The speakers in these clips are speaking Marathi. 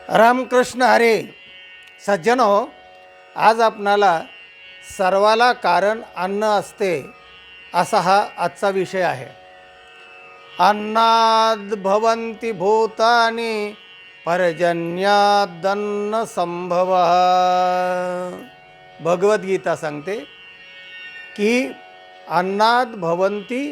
रामकृष्ण हरे. सज्जनो, आज आपणाला सर्वाला कारण अन्न असते असा हा आजचा विषय आहे. अन्नाद भवन्ति भूतानि पर्जन्यादन्न संभव. भगवद्गीता सांगते की अन्नाद भवन्ति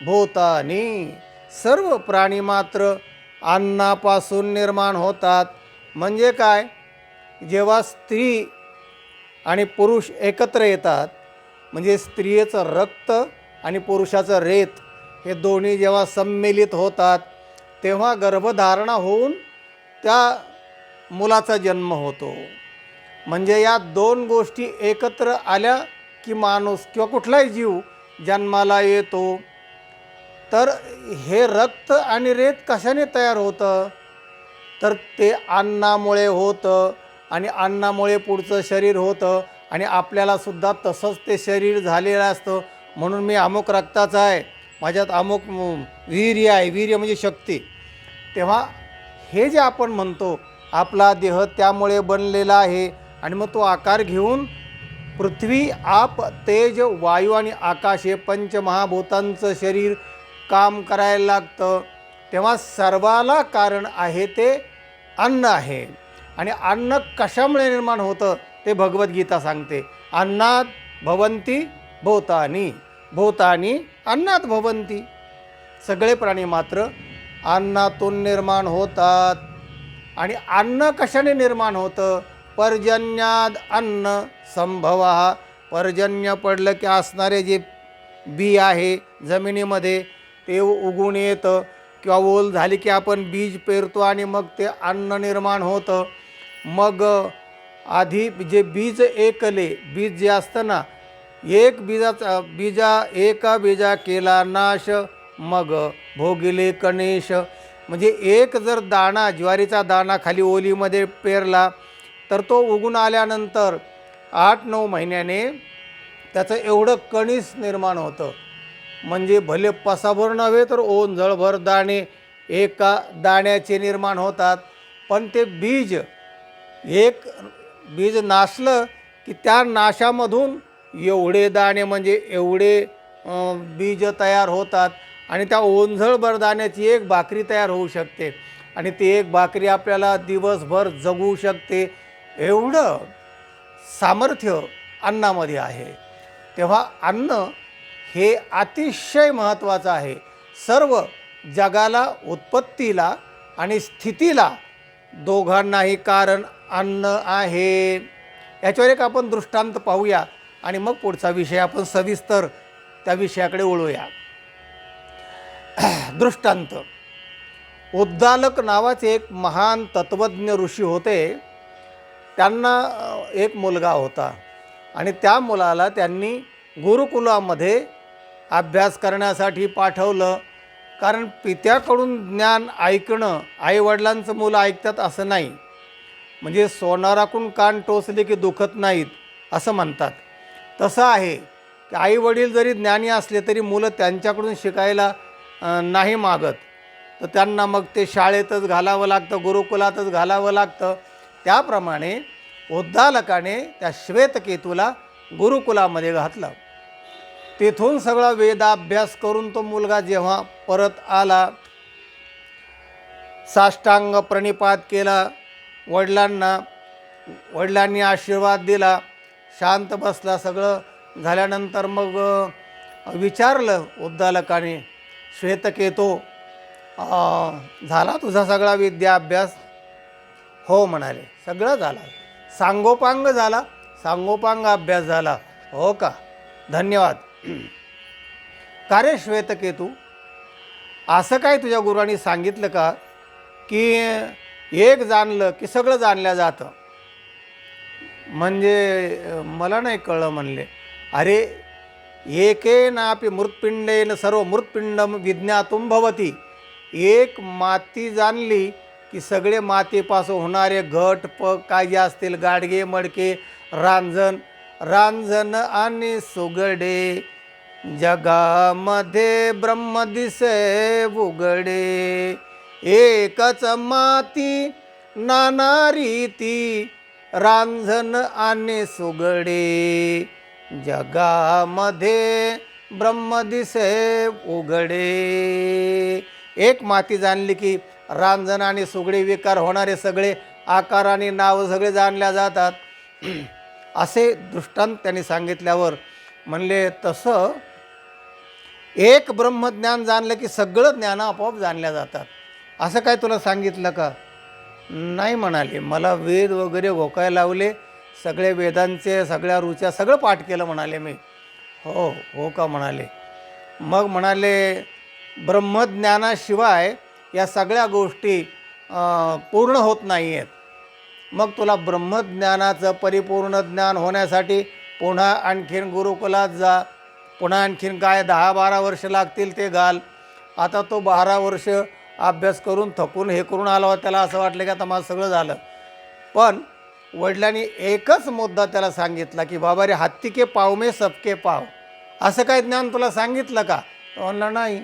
भूतानि, सर्व प्राणी मात्र अन्नापासून निर्माण होतात. म्हणजे काय? जेव्हा स्त्री आणि पुरुष एकत्र येतात, म्हणजे स्त्रियेचं रक्त आणि पुरुषाचं रेत हे दोन्ही जेव्हा सम्मिलित होतात, तेव्हा गर्भधारणा होऊन त्या मुलाचा जन्म होतो. म्हणजे या दोन गोष्टी एकत्र आल्या की माणूस किंवा कुठलाही जीव जन्माला येतो. तर हे रक्त आणि रेत कशाने तयार होतं? तर ते अन्नामुळे होतं, आणि अन्नामुळे पुढचं शरीर होतं, आणि आपल्यालासुद्धा तसंच ते शरीर झालेलं असतं. म्हणून मी अमुक रक्ताचा आहे, माझ्यात अमुक वीर्य आहे. वीर्य म्हणजे शक्ती. तेव्हा हे जे आपण म्हणतो आपला देह त्यामुळे बनलेला आहे, आणि मग तो आकार घेऊन पृथ्वी, आप, तेज, वायू आणि आकाश हे पंचमहाभूतांचं शरीर काम करायला लागतं. तेव्हा सर्वाला कारण आहे ते अन्न आहे. आणि अन्न कशामुळे निर्माण होतं ते भगवद्गीता सांगते. अन्नात भवन्ति भूतानि, भूतानि अन्नात भवन्ति. सगळे प्राणी मात्र अन्नातून निर्माण होतात. आणि अन्न कशाने निर्माण होतं? पर्जन्याद अन्न संभव. पर्जन्य पडलं की असणारे जे बी आहे जमिनीमध्ये ते उगवून येतं, किंवा ओल झाली की आपण बीज पेरतो आणि मग ते अन्न निर्माण होतं. मग आधी जे बीज एकले, बीज जे असतं ना, एक एका बीजा केला नाश, मग भोगिले कणेश. म्हणजे एक जर दाणा, ज्वारीचा दाणा खाली ओलीमध्ये पेरला, तर तो उगून आल्यानंतर 8-9 महिन्याने त्याचं एवढं कणीस निर्माण होतं. म्हणजे भले पसाभर नव्हे तर ओंजळभर दाणे एका दाण्याचे निर्माण होतात. पण ते बीज, एक बीज नासलं की त्या नाशामधून एवढे दाणे, म्हणजे एवढे बीज तयार होतात. आणि त्या ओंजळभर दाण्याची एक भाकरी तयार होऊ शकते, आणि ती एक भाकरी आपल्याला दिवसभर जगू शकते. एवढं सामर्थ्य अन्नामध्ये आहे. तेव्हा अन्न हे अतिशय महत्त्वाचं आहे. सर्व जगाला, उत्पत्तीला आणि स्थितीला दोघांनाही कारण अन्न आहे. याच्यावर एक आपण दृष्टांत पाहूया, आणि मग पुढचा विषय आपण सविस्तर त्या विषयाकडे वळूया. दृष्टांत. उद्दालक नावाचे एक महान तत्त्वज्ञ ऋषी होते. त्यांना एक मुलगा होता, आणि त्या मुलाला त्यांनी गुरुकुलामध्ये अभ्यास करण्यासाठी पाठवलं. कारण पित्याकडून ज्ञान ऐकणं, आईवडिलांचं मुलं ऐकतात असं नाही. म्हणजे सोनाराकडून कान टोचले की दुखत नाहीत असं म्हणतात. तसं आहे की आईवडील जरी ज्ञानी असले तरी मुलं त्यांच्याकडून शिकायला नाही मागत. तर त्यांना मग ते शाळेतच घालावं लागतं, गुरुकुलातच घालावं लागतं. त्याप्रमाणे उद्दालकाने त्या श्वेतकेतूला गुरुकुलामध्ये घातलं. तेथून सगळा वेदाभ्यास करून तो मुलगा जेव्हा परत आला, साष्टांग प्रणिपात केला वडिलांना. वडिलांनी आशीर्वाद दिला, शांत बसला. सगळं झाल्यानंतर मग विचारलं उद्दालकाने, श्वेतकेतो, झाला तुझा सगळा विद्याभ्यास? हो म्हणाले, सगळं झालं. सांगोपांग झाला? सांगोपांग अभ्यास झाला. हो का, धन्यवाद. का रे श्वेतकेतू, असं काय तुझ्या गुरुवांनी सांगितलं का की एक जाणलं की सगळं जाणलं जातं? म्हणजे मला नाही कळलं म्हणले. अरे, एकेनापि मृत्पिंडेन सर्व मृत्पिंडम विज्ञातुम भवती. एक माती जाणली की सगळे मातीपासून होणारे घट पग काय जे असतील, गाडगे मडके, रांजण आणि सुगडे, जगामध्ये ब्रह्म दिसे उघडे. एकच माती नाना रीती रांझण आणि सुगडे, जगामध्ये ब्रह्म दिसे उघडे. एक माती जाणली की रांझण आणि सुगडे विकार होणारे सगळे आकार आणि नाव सगळे जाणल्या जातात. असे दृष्टांत त्यांनी सांगितल्यावर म्हणले, तसं एक ब्रह्मज्ञान जाणलं की सगळं ज्ञान आपोआप जाणल्या जातात. असं काय तुला सांगितलं का? नाही म्हणाले. मला वेद वगैरे घोकायला लावले, सगळे वेदांचे सगळ्या ऋचा सगळं पाठ केलं म्हणाले मी. हो हो का म्हणाले. मग म्हणाले, ब्रह्मज्ञानाशिवाय या सगळ्या गोष्टी पूर्ण होत नाही आहेत. मग तुला ब्रह्मज्ञानाचं परिपूर्ण ज्ञान होण्यासाठी पुन्हा आणखीन गुरुकुलात जा. पुन्हा आणखीन काय 10-12 वर्ष लागतील ते घाल. आता तो 12 वर्ष अभ्यास करून थकून हे करून आला होता. त्याला असं वाटलं की आता माझं सगळं झालं. पण वडिलांनी एकच मुद्दा त्याला सांगितला की बाबा रे, हत्ती के पाव में सबके पाव. असं काय ज्ञान तुला सांगितलं का? तो म्हणला नाही.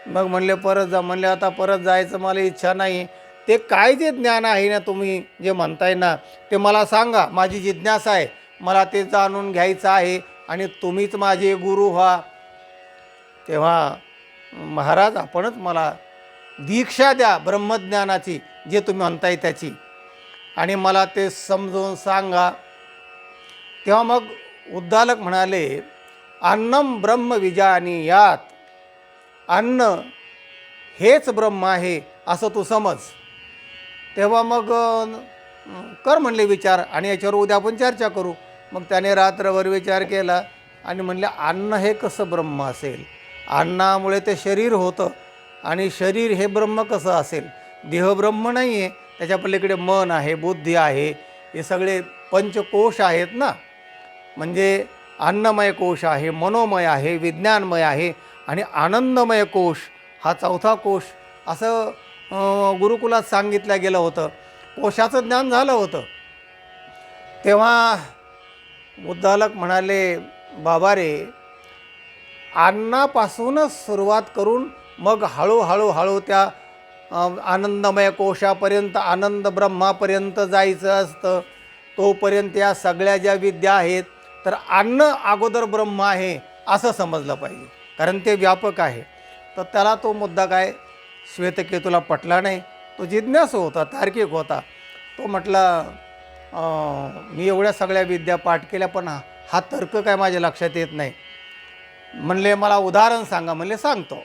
मग म्हणले परत जा. म्हणले आता परत जायचं मला इच्छा नाही. ते काय जे ज्ञान आहे ना तुम्ही जे म्हणताय ना, ते मला सांगा. माझी जिज्ञासा आहे, मला ते जाणून घ्यायचं आहे आणि तुम्हीच माझे गुरु व्हा. तेव्हा महाराज आपणच मला दीक्षा द्या ब्रह्मज्ञानाची, जे तुम्ही म्हणताय त्याची, आणि मला ते समजून सांगा. तेव्हा मग उद्दालक म्हणाले, अन्नम ब्रह्म विजानीयात. अन्न हेच ब्रह्म आहे असं तू समज. तेव्हा मग कर म्हणले विचार, आणि याच्यावर उद्या आपण चर्चा करू. मग त्याने रात्रभर विचार केला आणि म्हणले, अन्न हे कसं ब्रह्म असेल? अन्नामुळे ते शरीर होतं, आणि शरीर हे ब्रह्म कसं असेल? देह ब्रह्म नाही आहे, त्याच्या पलीकडे मन आहे, बुद्धी आहे, हे सगळे पंचकोश आहेत ना. म्हणजे अन्नमय कोश आहे, मनोमय आहे, विज्ञानमय आहे, आणि आनंदमय कोश हा चौथा कोश, असं गुरुकुलात सांगितलं गेलं होतं. कोशाचं ज्ञान झालं होतं. तेव्हा उद्दालक म्हणाले, बाबा रे, अन्नापासूनच सुरुवात करून मग हळूहळू त्या आनंदमय कोशापर्यंत, आनंद ब्रह्मापर्यंत जायचं असतं. तोपर्यंत या सगळ्या ज्या विद्या आहेत, तर अन्न अगोदर ब्रह्म आहे असं समजलं पाहिजे, कारण ते व्यापक आहे. तर त्याला तो मुद्दा काय श्वेतकेतूला पटला नाही. तो जिज्ञासू होता, तार्किक होता. तो म्हटला, मी एवढ्या सगळ्या विद्या पाठ केल्या, पण हा तर्क काय माझ्या लक्षात येत नाही. म्हणले मला उदाहरण सांगा. म्हणले सांगतो.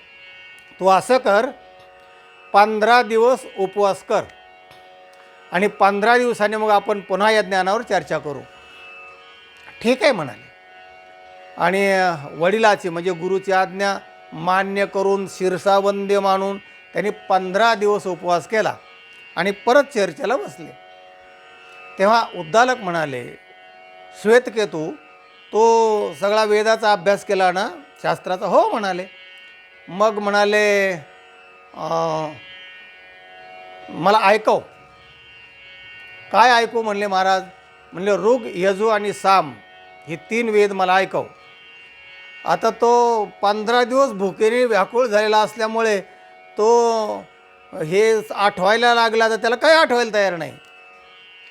तू असं कर, 15 दिवस उपवास कर, आणि 15 दिवसांनी मग आपण पुन्हा या ज्ञानावर चर्चा करू. ठीक आहे म्हणाले. आणि वडिलाची म्हणजे गुरुची आज्ञा मान्य करून, शिरसावंद्य मानून त्यांनी 15 दिवस उपवास केला आणि परत चर्चेला बसले. तेव्हा उद्दालक म्हणाले, श्वेतकेतू, तो सगळा वेदाचा अभ्यास केला ना, शास्त्राचा? हो म्हणाले. मग म्हणाले, मला ऐकव. काय ऐकू म्हणले महाराज? म्हणले ऋग, यजु आणि साम ही 3 वेद मला ऐकव. आता तो 15 दिवस भुकेने व्याकुळ झालेला असल्यामुळे तो हे आठवायला लागला, तर त्याला काही आठवायला तयार नाही,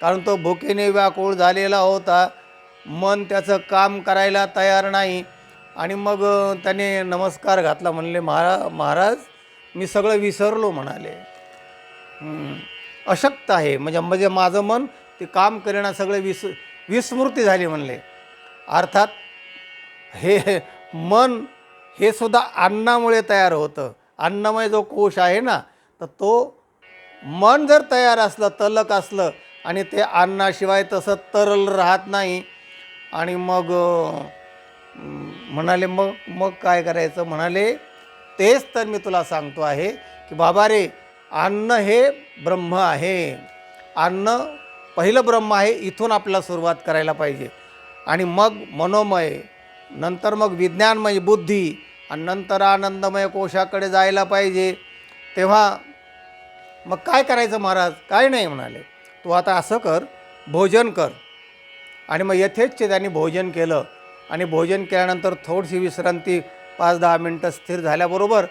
कारण तो भुकेने व्याकुळ झालेला होता. मन त्याचं काम करायला तयार नाही. आणि मग त्याने नमस्कार घातला. म्हणले, महाराज मी सगळं विसरलो म्हणाले. अशक्त आहे, म्हणजे माझं मन ते काम करेना, सगळं विस्मृती झाली म्हणले. अर्थात हे मन हे सुद्धा अन्नामुळे तयार होतं. अन्नमय जो कोश आहे ना, तर तो मन जर तयार असलं, तलक असलं, आणि ते अन्नाशिवाय तसं तरल राहत नाही. आणि मग म्हणाले, मग काय करायचं? म्हणाले, तेच तर मी तुला सांगतो आहे की बाबा रे, अन्न हे ब्रह्म आहे. अन्न पहिलं ब्रह्म आहे, इथून आपल्याला सुरुवात करायला पाहिजे. आणि मग मनोमय, नंतर मग विज्ञानमय बुद्धी, आणि नंतर आनंदमय कोशाकडे जायला पाहिजे. तेव्हा मग काय करायचं महाराज? काय नाही म्हणाले, तू आता असं कर, भोजन कर. आणि मग यथेच्छ त्यांनी भोजन केलं. आणि भोजन केल्यानंतर थोडीशी विश्रांती, 5-10 मिनटं स्थिर झाल्याबरोबर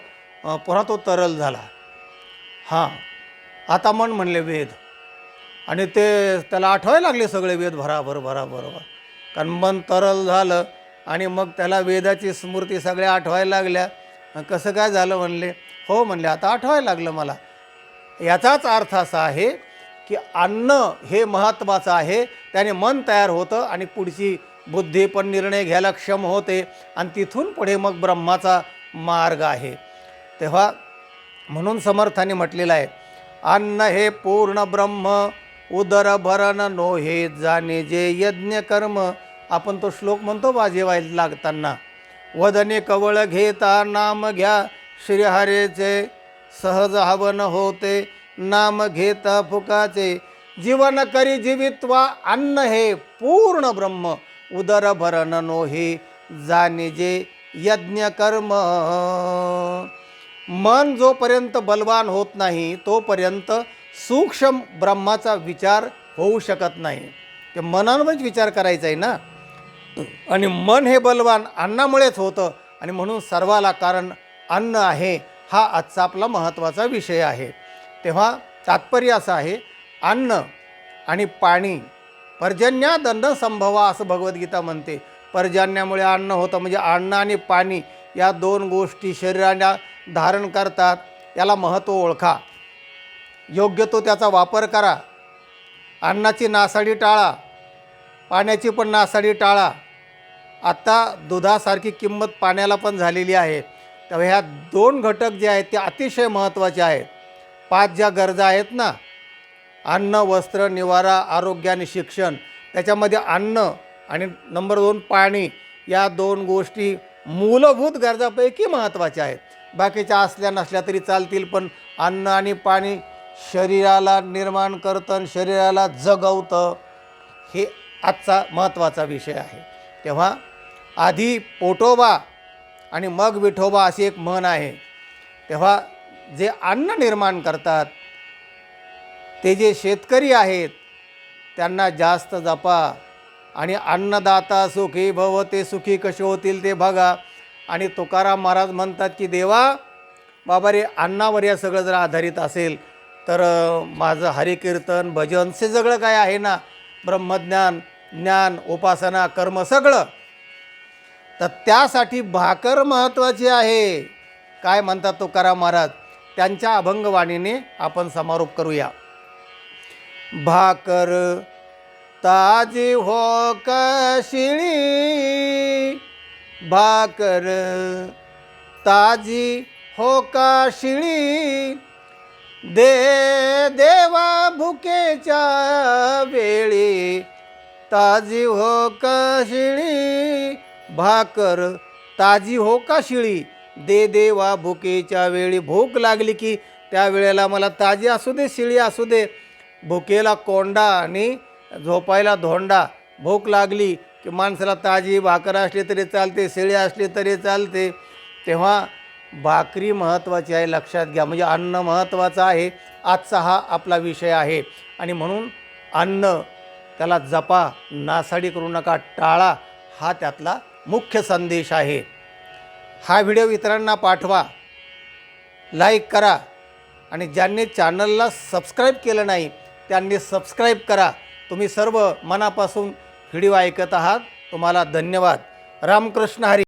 पुन्हा तो तरल झाला. हां, आता मन म्हणले वेद. आणि ते त्याला आठवायला लागले सगळे वेद भराभर भराभर. कारण मन तरल झालं आणि मग त्याला वेदाची स्मृती सगळ्या आठवायला लागल्या. कसं काय झालं म्हणले? हो म्हणले, आता आठवायला लागलं मला. याचाच अर्थ असा आहे की अन्न हे महत्त्वाचं आहे. त्याने मन तयार होतं आणि पुढची बुद्धी पण निर्णय घ्यायला क्षम होते आणि तिथून पुढे मग ब्रह्माचा मार्ग आहे. तेव्हा म्हणून समर्थाने म्हटलेलं आहे, अन्न हे पूर्ण ब्रह्म, उदर भरण नोहे जाणे जे यज्ञ कर्म. आपण तो श्लोक म्हणतो बा जेवायला लागताना, वदने कवळ घेता नाम घ्या श्रीहरेचे, सहज हवन होते नाम घेता फुकाचे. जीवन करी जीवित्वा अन्न हे पूर्ण ब्रह्म, उदर भरण नोहे जाणे जे यज्ञ कर्म. मन जोपर्यंत बलवान होत नाही तोपर्यंत सूक्ष्म ब्रह्माचा विचार होऊ शकत नाही. ते मनानंच विचार करायचा आहे ना. आणि मन हे बलवान अन्नामुळेच होतं आणि म्हणून सर्वाला कारण अन्न आहे. हा आजचा आपला महत्त्वाचा विषय आहे. तेव्हा तात्पर्य असं आहे, अन्न आणि पाणी पर्जन्याद अन्न संभवा असं भगवद्गीता म्हणते. पर्जन्यामुळे अन्न होतं, म्हणजे अन्न आणि पाणी या दोन गोष्टी शरीराला धारण करतात. याला महत्त्व ओळखा, योग्य तो त्याचा वापर करा. अन्नाची नासाडी टाळा, पाण्याची पण नासाडी टाळा. आता दुधासारखी किंमत पाण्याला पण झालेली आहे. तेव्हा ह्या दोन घटक जे आहेत ते अतिशय महत्त्वाचे आहेत. 5 ज्या गरजा आहेत ना, अन्न, वस्त्र, निवारा, आरोग्य आणि शिक्षण, त्याच्यामध्ये अन्न आणि नंबर 2 पाणी, या 2 गोष्टी मूलभूत गरजापैकी महत्त्वाच्या आहेत. बाकीच्या असल्या नसल्या तरी चालतील, पण अन्न आणि पाणी शरीराला निर्माण करतं आणि शरीराला जगवतं. हे आजचा महत्त्वाचा विषय आहे. तेव्हा आधी पोटोबा आणि मग विठोबा अशी एक म्हण आहे. तेव्हा जे अन्न निर्माण करतात ते जे शेतकरी आहेत त्यांना जास्त जपा. आणि अन्नदाता सुखी भव, ते सुखी कसे होतील ते बघा. आणि तुकाराम महाराज म्हणतात की देवा बाबा रे, अन्नावर या सगळं जर आधारित असेल तर माझं हरिकीर्तन, भजन हे सगळं काय आहे ना, ब्रह्मज्ञान, ज्ञान, उपासना, कर्म सगळं, तर त्यासाठी भाकर महत्त्वाची आहे. काय म्हणतात तुकाराम महाराज? त्यांच्या अभंगवाणीने आपण समारोप करूया. भाकर ताजी हो कशिळी, भाकर ताजी हो काशिळी, दे देवा भुकेच्या वेळी, ताजी हो काशिळी, भाकर ताजी हो काशिळी, दे देवा भुकेच्या वेळी. भूक लागली की त्या वेळेला मला ताजी असू दे, शिळी असू दे. भुकेला कोंडा आणि झोपायला धोंडा. भूक लागली की माणसाला ताजी भाकर असली तरी चालते, शिळी असली तरी चालते. तेव्हा भाकरी महत्त्वाची आहे, लक्षात घ्या. म्हणजे अन्न महत्त्वाचं आहे. आजचा हा आपला विषय आहे. आणि म्हणून अन्न त्याला जपा, नासाडी करू नका, टाळा. हा त्यातला मुख्य संदेश आहे. हा व्हिडिओ इतरांना पाठवा, लाईक करा. आणि ज्यांनी चॅनलला सबस्क्राईब केलं नाही त्यांनी सबस्क्राईब करा. तुम्ही सर्व मनापासून व्हिडिओ ऐकत आहात, तुम्हाला धन्यवाद. रामकृष्ण हरी.